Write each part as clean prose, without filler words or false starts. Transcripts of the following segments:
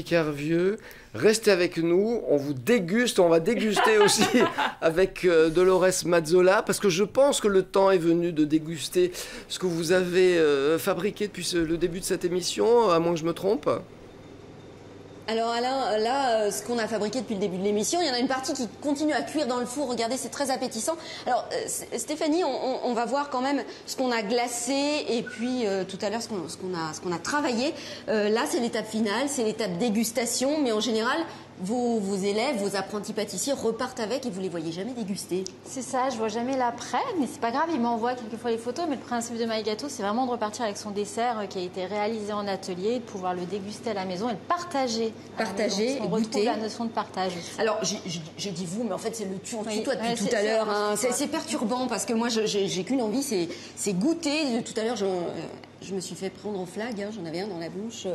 Kervieux, restez avec nous, on vous déguste, on va déguster aussi avec Dolores Mazzola, parce que je pense que le temps est venu de déguster ce que vous avez fabriqué depuis le début de cette émission, à moins que je me trompe. Alors Alain, là, ce qu'on a fabriqué depuis le début de l'émission, il y en a une partie qui continue à cuire dans le four. Regardez, c'est très appétissant. Alors Stéphanie, on va voir quand même ce qu'on a glacé et puis tout à l'heure ce qu'on a travaillé. Là, c'est l'étape finale, c'est l'étape dégustation, mais en général, vos élèves, vos apprentis pâtissiers repartent avec et vous les voyez jamais déguster. C'est ça, je vois jamais l'après, mais c'est pas grave, ils m'envoient quelquefois les photos, mais le principe de My Gâteau, c'est vraiment de repartir avec son dessert qui a été réalisé en atelier, de pouvoir le déguster à la maison et le partager. Partager, on retrouve la notion de partage aussi. Alors, j'ai dit vous, mais en fait, c'est le tu en oui, toi depuis tout à l'heure. Hein. C'est perturbant parce que moi, j'ai qu'une envie, c'est goûter. Tout à l'heure, je me suis fait prendre en flag, hein, j'en avais un dans la bouche.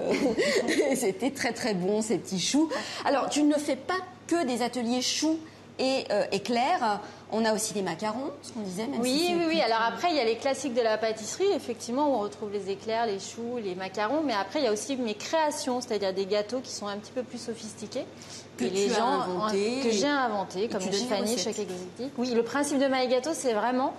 C'était très très bon, ces petits choux. Alors, tu ne fais pas que des ateliers choux et éclairs. On a aussi des macarons, ce qu'on disait. Même oui, si oui. Alors après, il y a les classiques de la pâtisserie, effectivement, où on retrouve les éclairs, les choux, les macarons. Mais après, il y a aussi mes créations, c'est-à-dire des gâteaux qui sont un petit peu plus sophistiqués. Que j'ai inventé, comme Stéphanie, Choc Exotique. Oui, le principe de My Gâteau, c'est vraiment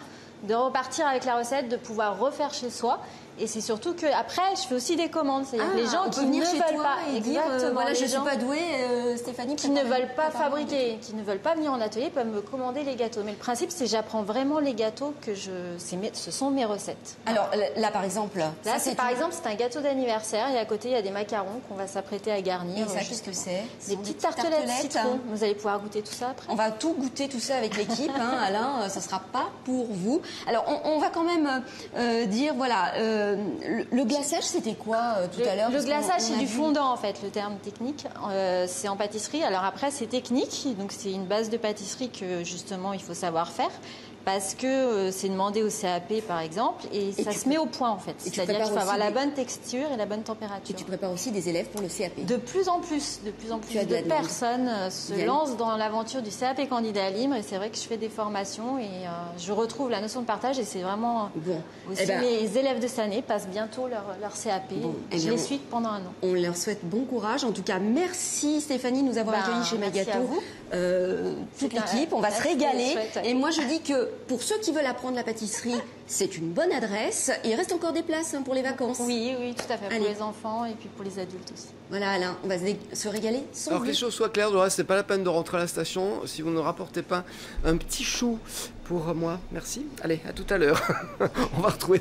de repartir avec la recette, de pouvoir refaire chez soi. Et c'est surtout que après, je fais aussi des commandes. C'est-à-dire que les gens qui ne veulent pas, exactement, voilà, je suis pas douée, Stéphanie, qui ne veulent pas fabriquer, qui ne veulent pas venir en atelier, peuvent me commander les gâteaux. Mais le principe, c'est que j'apprends vraiment les gâteaux ce sont mes recettes. Alors là, par exemple, c'est un gâteau d'anniversaire et à côté, il y a des macarons qu'on va s'apprêter à garnir. Et ça, qu'est-ce que c'est? Des petites tartelettes citron. Vous allez pouvoir goûter tout ça après. On va tout goûter tout ça avec l'équipe, hein, Alain. Ça sera pas pour vous. Alors, on va quand même dire, voilà. Le glaçage, c'était quoi tout à l'heure? Le glaçage, c'est du fondant, en fait, le terme technique. C'est en pâtisserie. Alors après, c'est technique. Donc, c'est une base de pâtisserie que, justement, il faut savoir faire. Parce que c'est demandé au CAP, par exemple, et ça se met au point, en fait. C'est-à-dire qu'il faut avoir la bonne texture et la bonne température. Et tu prépares aussi des élèves pour le CAP? De plus en plus de personnes se lancent dans l'aventure du CAP candidat libre. Et c'est vrai que je fais des formations et je retrouve la notion de partage. Et c'est vraiment aussi les élèves de cette année passent bientôt leur CAP. Je les suis pendant un an. On leur souhaite bon courage. En tout cas, merci Stéphanie de nous avoir accueillis chez My Gâteau. Toute l'équipe, on va se régaler. Et moi, je dis que pour ceux qui veulent apprendre la pâtisserie, c'est une bonne adresse. Et il reste encore des places pour les vacances. Oui, tout à fait. Pour les enfants et puis pour les adultes aussi. Voilà, Alain, on va se régaler. Alors que les choses soient claires, Dolores, c'est pas la peine de rentrer à la station si vous ne rapportez pas un petit chou pour moi. Merci. Allez, à tout à l'heure. On va retrouver